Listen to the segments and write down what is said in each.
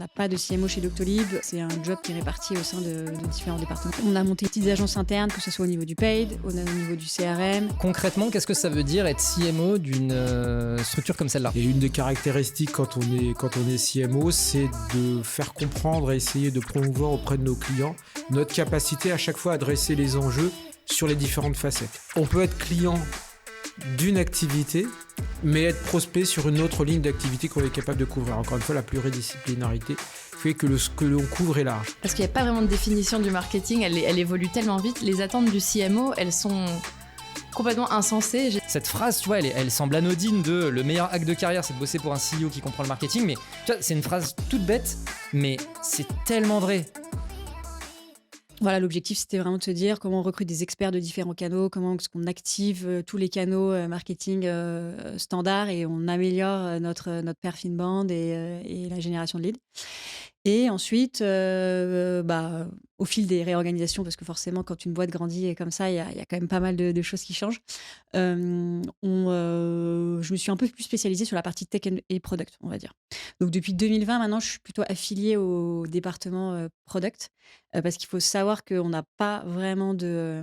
On n'a pas de CMO chez Doctolib, c'est un job qui est réparti au sein de différents départements. On a monté des petites agences internes, que ce soit au niveau du paid, au niveau du CRM. Concrètement, qu'est-ce que ça veut dire être CMO d'une structure comme celle-là ? Et une des caractéristiques quand on est CMO, c'est de faire comprendre et essayer de promouvoir auprès de nos clients notre capacité à chaque fois à adresser les enjeux sur les différentes facettes. On peut être client d'une activité, mais être prospect sur une autre ligne d'activité qu'on est capable de couvrir. Encore une fois, la pluridisciplinarité fait que ce que l'on couvre est large. Parce qu'il n'y a pas vraiment de définition du marketing, elle évolue tellement vite. Les attentes du CMO, elles sont complètement insensées. Cette phrase, tu vois, elle semble anodine de le meilleur hack de carrière, c'est de bosser pour un CEO qui comprend le marketing, mais tu vois, c'est une phrase toute bête, mais c'est tellement vrai. Voilà, l'objectif, c'était vraiment de se dire comment on recrute des experts de différents canaux, comment est-ce qu'on active tous les canaux marketing standards et on améliore notre perf inbound et la génération de leads. Et ensuite, au fil des réorganisations, parce que forcément, quand une boîte grandit comme ça, il y a quand même pas mal de choses qui changent. Je me suis un peu plus spécialisée sur la partie tech et product, on va dire. Donc, depuis 2020, maintenant, je suis plutôt affiliée au département product, parce qu'il faut savoir qu'on n'a pas vraiment de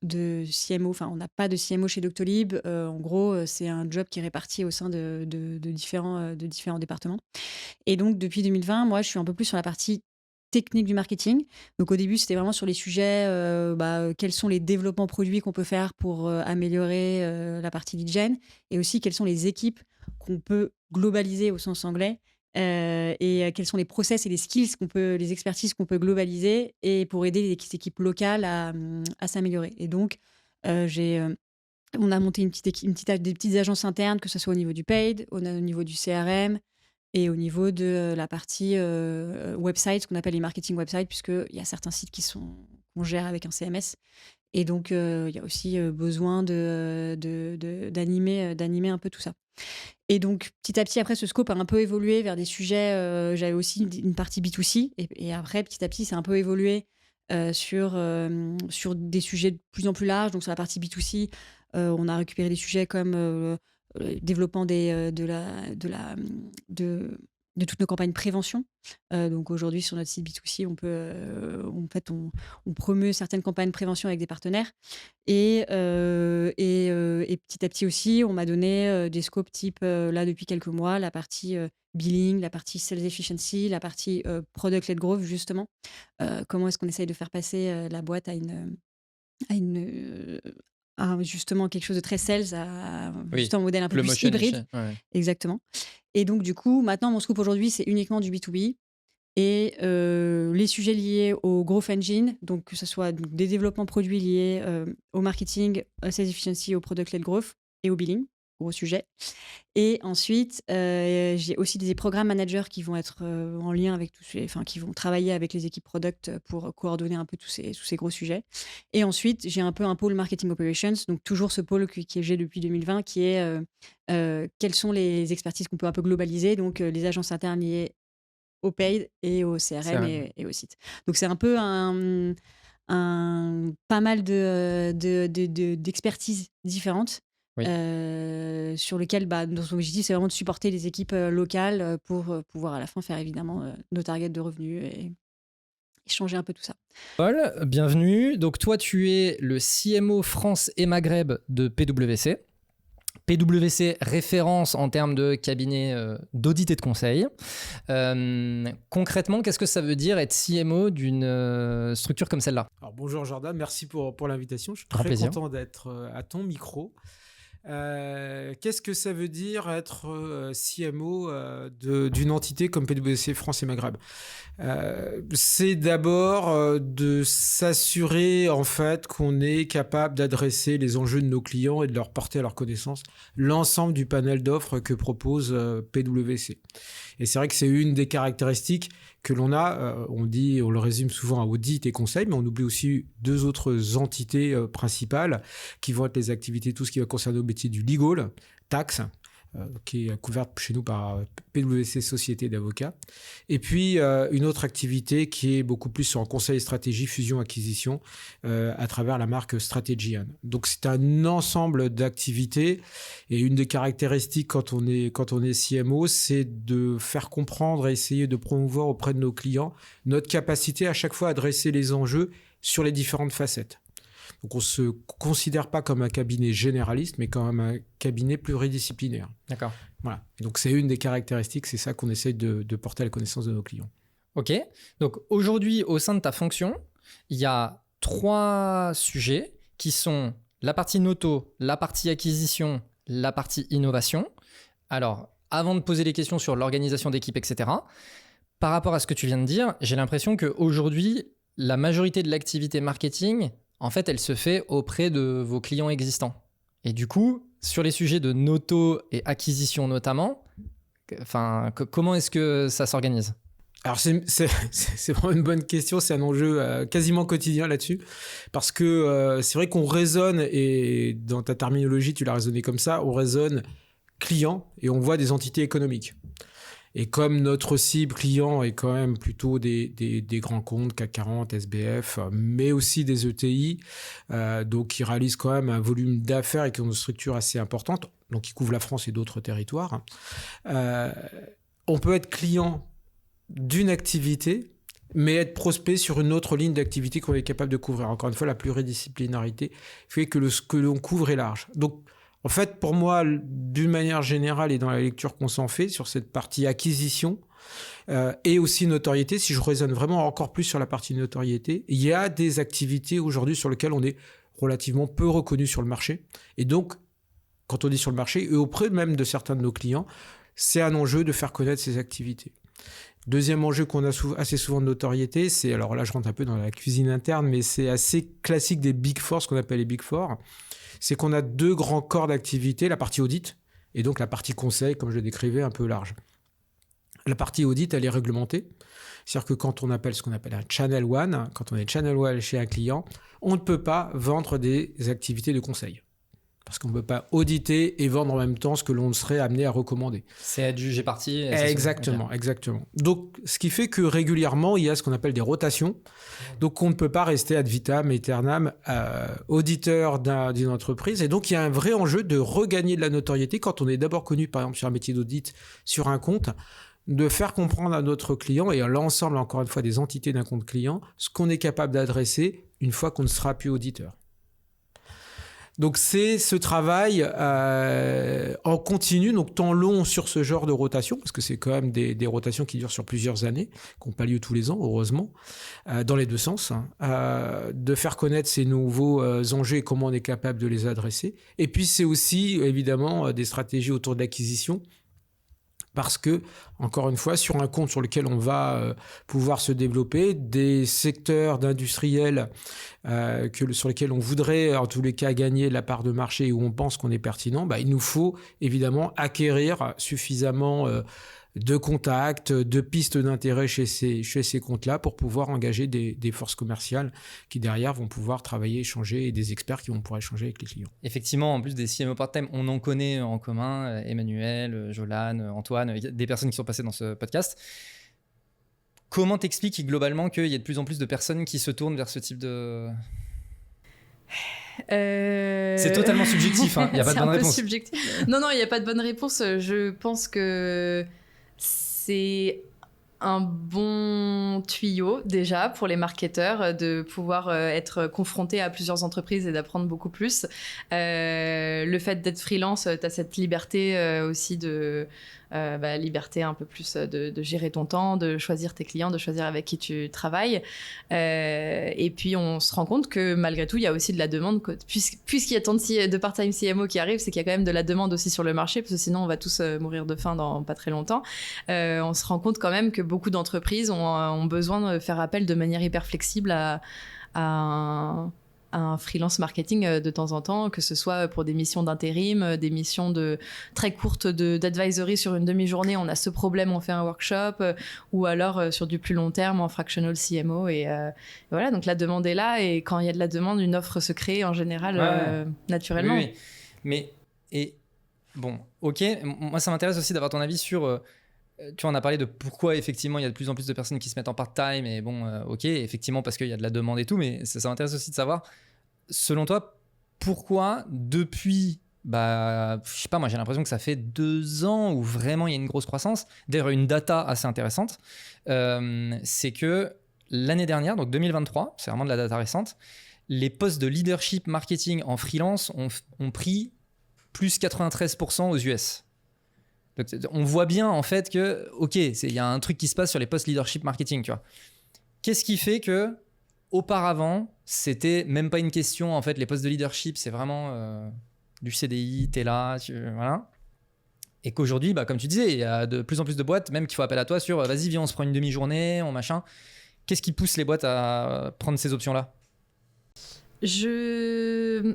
CMO, enfin, on n'a pas de CMO chez Doctolib. En gros, c'est un job qui est réparti au sein de différents départements. Et donc, depuis 2020, moi, je suis un peu plus sur la partie technique du marketing. Donc, au début, c'était vraiment sur les sujets, quels sont les développements produits qu'on peut faire pour améliorer la partie lead gen, et aussi quelles sont les équipes qu'on peut globaliser au sens anglais, et quels sont les process et les skills les expertises qu'on peut globaliser et pour aider les équipes locales à s'améliorer. Et donc, on a monté des petites agences internes, que ce soit au niveau du paid, au niveau du CRM, et au niveau de la partie website, ce qu'on appelle les marketing websites, puisqu'il y a certains sites qu'on gère avec un CMS. Et donc, il y a aussi besoin d'animer un peu tout ça. Et donc, petit à petit, après, ce scope a un peu évolué vers des sujets. J'avais aussi une partie B2C. Et après, petit à petit, c'est un peu évolué sur des sujets de plus en plus larges. Donc, sur la partie B2C, on a récupéré des sujets comme développement de toutes nos campagnes prévention. Donc aujourd'hui, sur notre site B2C, on promeut certaines campagnes de prévention avec des partenaires. Et petit à petit aussi, on m'a donné des scopes type, là, depuis quelques mois, la partie billing, la partie sales efficiency, la partie product-led growth, justement. Comment est-ce qu'on essaye de faire passer la boîte à justement quelque chose de très sales, juste un modèle un peu le plus motion hybride. ouais. Exactement. Et donc, du coup, maintenant, mon scoop aujourd'hui, c'est uniquement du B2B. Et les sujets liés au growth engine, donc que ce soit des développements produits liés au marketing, à sales efficiency, au product-led growth et au billing, gros sujet. Et ensuite, j'ai aussi des programmes managers qui vont être en lien avec qui vont travailler avec les équipes product pour coordonner un peu tous ces gros sujets. Et ensuite, j'ai un peu un pôle marketing operations, donc toujours ce pôle que j'ai depuis 2020, qui est quelles sont les expertises qu'on peut un peu globaliser, donc les agences internes liées au paid et au CRM et au site. Donc c'est un peu pas mal d'expertises différentes. Oui. Sur lequel notre objectif, c'est vraiment de supporter les équipes locales pour pouvoir à la fin faire évidemment nos targets de revenus et changer un peu tout ça. Paul, bienvenue. Donc toi, tu es le CMO France et Maghreb de PwC. PwC, référence en termes de cabinet d'audit et de conseil. Concrètement, qu'est-ce que ça veut dire être CMO d'une structure comme celle-là ? Alors bonjour Jordan, merci pour l'invitation. Je suis Grand très plaisir. content d'être à ton micro. Qu'est-ce que ça veut dire être CMO d'une entité comme PwC France et Maghreb ? C'est d'abord de s'assurer en fait qu'on est capable d'adresser les enjeux de nos clients et de leur porter à leur connaissance l'ensemble du panel d'offres que propose PwC. Et c'est vrai que c'est une des caractéristiques que l'on a. On le résume souvent à audit et conseil, mais on oublie aussi deux autres entités principales qui vont être les activités, tout ce qui va concerner au métier du legal, taxes, qui est couverte chez nous par PwC Société d'avocats. Et puis, une autre activité qui est beaucoup plus en conseil, stratégie, fusion, acquisition, à travers la marque Strategian. Donc, c'est un ensemble d'activités. Et une des caractéristiques quand on est CMO, c'est de faire comprendre et essayer de promouvoir auprès de nos clients notre capacité à chaque fois à adresser les enjeux sur les différentes facettes. Donc, on ne se considère pas comme un cabinet généraliste, mais comme un cabinet pluridisciplinaire. D'accord. Voilà. Et donc, c'est une des caractéristiques, c'est ça qu'on essaie de porter à la connaissance de nos clients. Ok. Donc, aujourd'hui, au sein de ta fonction, il y a 3 sujets qui sont la partie noto, la partie acquisition, la partie innovation. Alors, avant de poser les questions sur l'organisation d'équipe, etc., par rapport à ce que tu viens de dire, j'ai l'impression qu'aujourd'hui, la majorité de l'activité marketing, en fait, elle se fait auprès de vos clients existants. Et du coup, sur les sujets de noto et acquisition notamment, comment est-ce que ça s'organise ? Alors, c'est vraiment une bonne question. C'est un enjeu quasiment quotidien là-dessus. Parce que c'est vrai qu'on raisonne, et dans ta terminologie, tu l'as raisonné comme ça, on raisonne client et on voit des entités économiques. Et comme notre cible client est quand même plutôt des grands comptes, CAC 40, SBF, mais aussi des ETI, donc qui réalisent quand même un volume d'affaires et qui ont une structure assez importante, donc qui couvrent la France et d'autres territoires, on peut être client d'une activité, mais être prospect sur une autre ligne d'activité qu'on est capable de couvrir. Encore une fois, la pluridisciplinarité fait que ce que l'on couvre est large. Donc, en fait, pour moi, d'une manière générale et dans la lecture qu'on s'en fait sur cette partie acquisition et aussi notoriété, si je raisonne vraiment encore plus sur la partie notoriété, il y a des activités aujourd'hui sur lesquelles on est relativement peu reconnu sur le marché. Et donc, quand on dit sur le marché, et auprès même de certains de nos clients, c'est un enjeu de faire connaître ces activités. Deuxième enjeu qu'on a assez souvent de notoriété, c'est, alors là je rentre un peu dans la cuisine interne, mais c'est assez classique des Big Four, ce qu'on appelle les Big Four, c'est qu'on a 2 grands corps d'activité, la partie audit et donc la partie conseil, comme je le décrivais, un peu large. La partie audit, elle est réglementée. C'est-à-dire que quand on appelle ce qu'on appelle un Channel One, quand on est Channel One chez un client, on ne peut pas vendre des activités de conseil. Parce qu'on ne peut pas auditer et vendre en même temps ce que l'on serait amené à recommander. C'est adjugé parti. Exactement. Donc, ce qui fait que régulièrement, il y a ce qu'on appelle des rotations. Donc, on ne peut pas rester ad vitam aeternam auditeur d'une entreprise. Et donc, il y a un vrai enjeu de regagner de la notoriété quand on est d'abord connu, par exemple, sur un métier d'audit, sur un compte, de faire comprendre à notre client et à l'ensemble, encore une fois, des entités d'un compte client, ce qu'on est capable d'adresser une fois qu'on ne sera plus auditeur. Donc, c'est ce travail en continu, donc temps long sur ce genre de rotation, parce que c'est quand même des rotations qui durent sur plusieurs années, qui n'ont pas lieu tous les ans, heureusement, dans les 2 sens, de faire connaître ces nouveaux enjeux et comment on est capable de les adresser. Et puis, c'est aussi, évidemment, des stratégies autour de l'acquisition, parce que, encore une fois, sur un compte sur lequel on va pouvoir se développer, des secteurs d'industriels sur lesquels on voudrait, en tous les cas, gagner de la part de marché et où on pense qu'on est pertinent, il nous faut évidemment acquérir suffisamment de contacts, de pistes d'intérêt chez ces comptes-là pour pouvoir engager des forces commerciales qui derrière vont pouvoir travailler, échanger et des experts qui vont pouvoir échanger avec les clients. Effectivement, en plus des CMO part-time, on en connaît en commun, Emmanuel, Jolan, Antoine, des personnes qui sont passées dans ce podcast. Comment t'expliques globalement qu'il y a de plus en plus de personnes qui se tournent vers ce type de... C'est totalement subjectif, il n'y a pas de bonne réponse. Subjectif. Non, il n'y a pas de bonne réponse. Je pense que c'est un bon tuyau déjà pour les marketeurs de pouvoir être confrontés à plusieurs entreprises et d'apprendre beaucoup plus. Le fait d'être freelance, tu as cette liberté aussi liberté un peu plus de gérer ton temps, de choisir tes clients, de choisir avec qui tu travailles. Et puis on se rend compte que malgré tout, il y a aussi de la demande. Puisqu'il y a tant de part-time CMO qui arrivent, c'est qu'il y a quand même de la demande aussi sur le marché, parce que sinon on va tous mourir de faim dans pas très longtemps. On se rend compte quand même que beaucoup d'entreprises ont besoin de faire appel de manière hyper flexible à un freelance marketing de temps en temps, que ce soit pour des missions d'intérim, des missions très courtes d'advisory sur une demi-journée, on a ce problème, on fait un workshop, ou alors sur du plus long terme en fractional CMO. Et voilà, donc la demande est là, et quand il y a de la demande, une offre se crée en général naturellement. Oui. Mais bon, ok. Moi, ça m'intéresse aussi d'avoir ton avis sur... tu vois, on a parlé de pourquoi effectivement il y a de plus en plus de personnes qui se mettent en part-time et bon, ok, effectivement parce qu'il y a de la demande et tout, mais ça m'intéresse aussi de savoir, selon toi, pourquoi depuis, je sais pas, moi j'ai l'impression que ça fait 2 ans où vraiment il y a une grosse croissance. D'ailleurs, une data assez intéressante, c'est que l'année dernière, donc 2023, c'est vraiment de la data récente, les postes de leadership marketing en freelance ont pris plus 93% aux US. Donc, on voit bien en fait que, ok, il y a un truc qui se passe sur les postes leadership marketing, tu vois. Qu'est-ce qui fait que auparavant, c'était même pas une question, en fait, les postes de leadership, c'est vraiment du CDI, t'es là, voilà. Et qu'aujourd'hui, comme tu disais, il y a de plus en plus de boîtes, même qui font appel à toi sur vas-y, viens, on se prend une demi-journée, on machin. Qu'est-ce qui pousse les boîtes à prendre ces options-là ? Je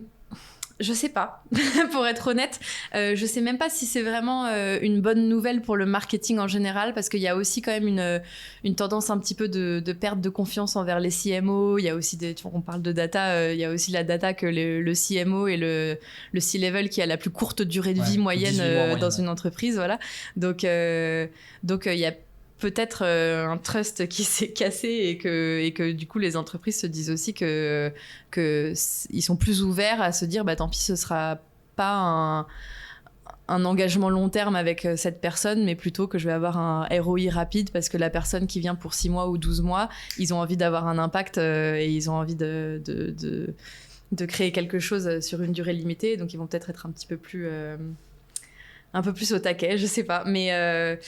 sais pas, pour être honnête. Je sais même pas si c'est vraiment une bonne nouvelle pour le marketing en général, parce qu'il y a aussi quand même une tendance un petit peu de perte de confiance envers les CMO. Il y a aussi on parle de data, il y a aussi la data que le CMO et le C-level qui a la plus courte durée de vie moyenne dans une entreprise, voilà. Donc il y a peut-être un trust qui s'est cassé et que du coup les entreprises se disent aussi que ils sont plus ouverts à se dire tant pis, ce sera pas un engagement long terme avec cette personne, mais plutôt que je vais avoir un ROI rapide parce que la personne qui vient pour 6 mois ou 12 mois, ils ont envie d'avoir un impact et ils ont envie de créer quelque chose sur une durée limitée, donc ils vont peut-être être un peu plus au taquet, je sais pas, mais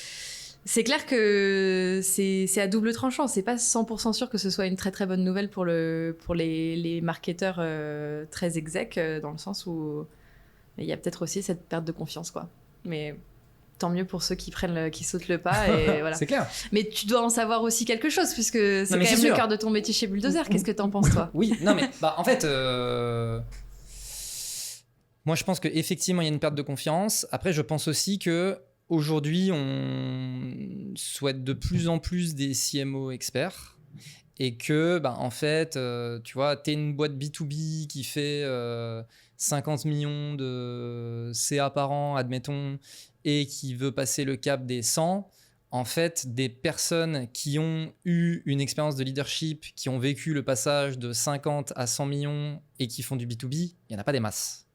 c'est clair que c'est à double tranchant. C'est pas 100% sûr que ce soit une très très bonne nouvelle pour les marketeurs très exec, dans le sens où il y a peut-être aussi cette perte de confiance, quoi. Mais tant mieux pour ceux qui sautent le pas et voilà. C'est clair. Mais tu dois en savoir aussi quelque chose puisque c'est quand même le cœur de ton métier chez Bulldozer. Qu'est-ce que t'en penses, toi ? Oui, non mais en fait, moi je pense qu'effectivement il y a une perte de confiance. Après, je pense aussi que aujourd'hui, on souhaite de plus en plus des CMO experts et que, en fait, tu vois, t'es une boîte B2B qui fait 50 millions de CA par an, admettons, et qui veut passer le cap des 100. En fait, des personnes qui ont eu une expérience de leadership, qui ont vécu le passage de 50 à 100 millions et qui font du B2B, il n'y en a pas des masses.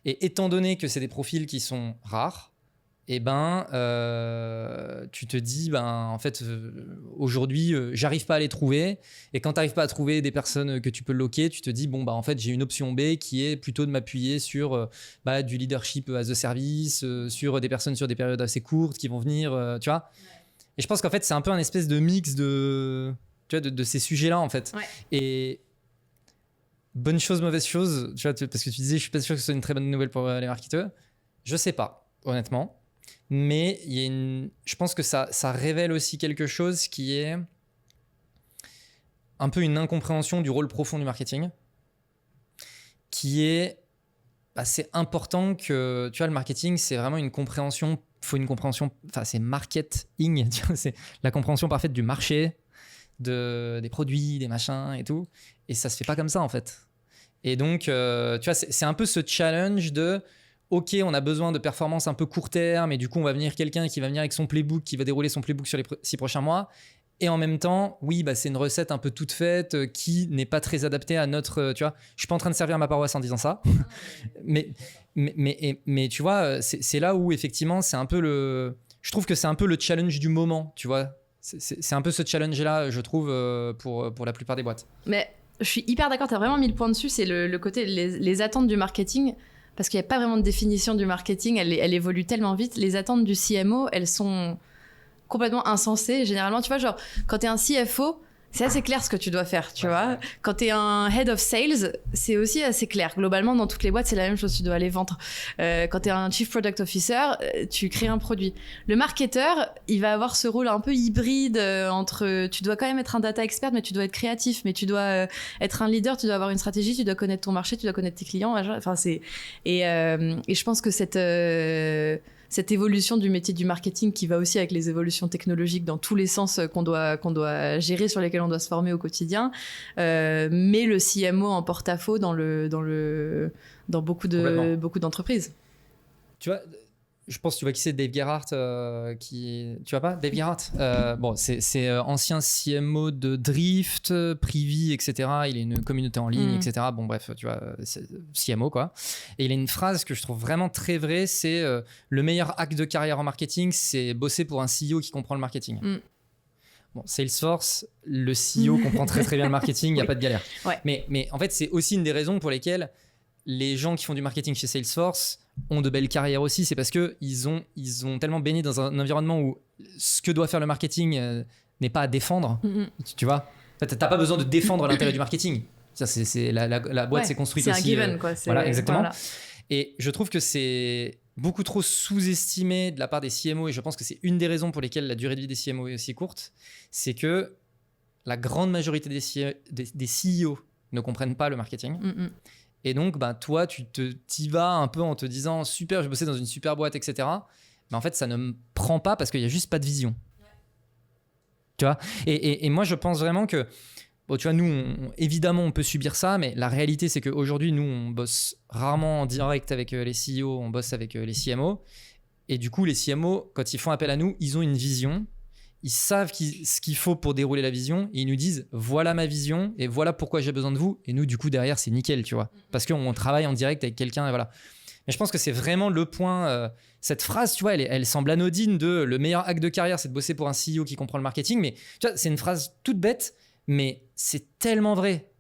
Et étant donné que c'est des profils qui sont rares, tu te dis, en fait, aujourd'hui, j'arrive pas à les trouver. Et quand tu n'arrives pas à trouver des personnes que tu peux loquer, tu te dis, en fait, j'ai une option B qui est plutôt de m'appuyer sur du leadership as a service, sur des personnes sur des périodes assez courtes qui vont venir, tu vois. Et je pense qu'en fait, c'est un peu un espèce de mix de ces sujets-là, en fait. Ouais. Et bonne chose, mauvaise chose, tu vois, parce que tu disais, je suis pas sûr que ce soit une très bonne nouvelle pour les marketeurs. Je sais pas, honnêtement. Mais je pense que ça révèle aussi quelque chose qui est un peu une incompréhension du rôle profond du marketing, qui est c'est important que, tu vois, le marketing, c'est vraiment une compréhension, c'est marketing, tu vois, c'est la compréhension parfaite du marché, des produits, des machins et tout. Et ça se fait pas comme ça, en fait. Et donc, tu vois, c'est un peu ce challenge de... Ok, on a besoin de performances un peu court terme et du coup, on va venir quelqu'un qui va venir avec son playbook, qui va dérouler son playbook sur les 6 prochains mois. Et en même temps, oui, c'est une recette un peu toute faite qui n'est pas très adaptée à notre... Tu vois, je suis pas en train de servir ma paroisse en disant ça. mais tu vois, c'est là où effectivement, c'est un peu le... Je trouve que c'est un peu le challenge du moment, tu vois. C'est un peu ce challenge-là, je trouve, pour la plupart des boîtes. Mais je suis hyper d'accord, tu as vraiment mis le point dessus, c'est le côté, les attentes du marketing... Parce qu'il n'y a pas vraiment de définition du marketing, elle évolue tellement vite. Les attentes du CMO, elles sont complètement insensées. Généralement, tu vois, genre, quand tu es un CFO, c'est assez clair ce que tu dois faire, tu vois. Quand tu es un head of sales, c'est aussi assez clair. Globalement, dans toutes les boîtes, c'est la même chose, tu dois aller vendre. Quand tu es un chief product officer, tu crées un produit. Le marketeur, il va avoir ce rôle un peu hybride entre... Tu dois quand même être un data expert, mais tu dois être créatif, mais tu dois être un leader, tu dois avoir une stratégie, tu dois connaître ton marché, tu dois connaître tes clients. Enfin, et je pense que cette évolution du métier du marketing qui va aussi avec les évolutions technologiques dans tous les sens qu'on doit gérer, sur lesquels on doit se former au quotidien, met le CMO en porte-à-faux dans beaucoup d'entreprises. tu vois, je pense que tu vois qui c'est, Dave Gerhardt, tu vois pas Dave Gerhardt, bon, c'est ancien CMO de Drift, Privy, etc. Il a une communauté en ligne, etc. Bon, bref, tu vois, c'est CMO, quoi. Et il a une phrase que je trouve vraiment très vraie, c'est le meilleur hack de carrière en marketing, c'est bosser pour un CEO qui comprend le marketing. Bon, Salesforce, le CEO comprend très très bien le marketing, il n'y a pas de galère. Ouais. Mais en fait, c'est aussi une des raisons pour lesquelles les gens qui font du marketing chez Salesforce ont de belles carrières aussi. C'est parce qu'ils ont tellement baigné dans un environnement où ce que doit faire le marketing n'est pas à défendre. Tu vois, t'as pas besoin de défendre l'intérêt du marketing. Ça, la boîte s'est construite aussi. C'est un given, quoi. Voilà, exactement. Voilà. Et je trouve que c'est beaucoup trop sous-estimé de la part des CMO, et je pense que c'est une des raisons pour lesquelles la durée de vie des CMO est aussi courte, c'est que la grande majorité des CEO ne comprennent pas le marketing. Et donc, toi, t'y vas un peu en te disant « Super, je bossais dans une super boîte, etc. » Mais en fait, ça ne me prend pas parce qu'il n'y a juste pas de vision. Tu vois, et moi, je pense vraiment que bon, tu vois, nous, évidemment, on peut subir ça, mais la réalité, c'est qu'aujourd'hui, nous, on bosse rarement en direct avec les CEO, on bosse avec les CMO. Et du coup, les CMO, quand ils font appel à nous, ils ont une vision. Ils savent ce qu'il faut pour dérouler la vision. Et ils nous disent, voilà ma vision et voilà pourquoi j'ai besoin de vous. Et nous, du coup, derrière, c'est nickel, tu vois. Parce qu'on travaille en direct avec quelqu'un et voilà. Mais je pense que c'est vraiment le point. Cette phrase, tu vois, elle semble anodine de le meilleur hack de carrière, c'est de bosser pour un CEO qui comprend le marketing. Mais tu vois, c'est une phrase toute bête. Mais c'est tellement vrai.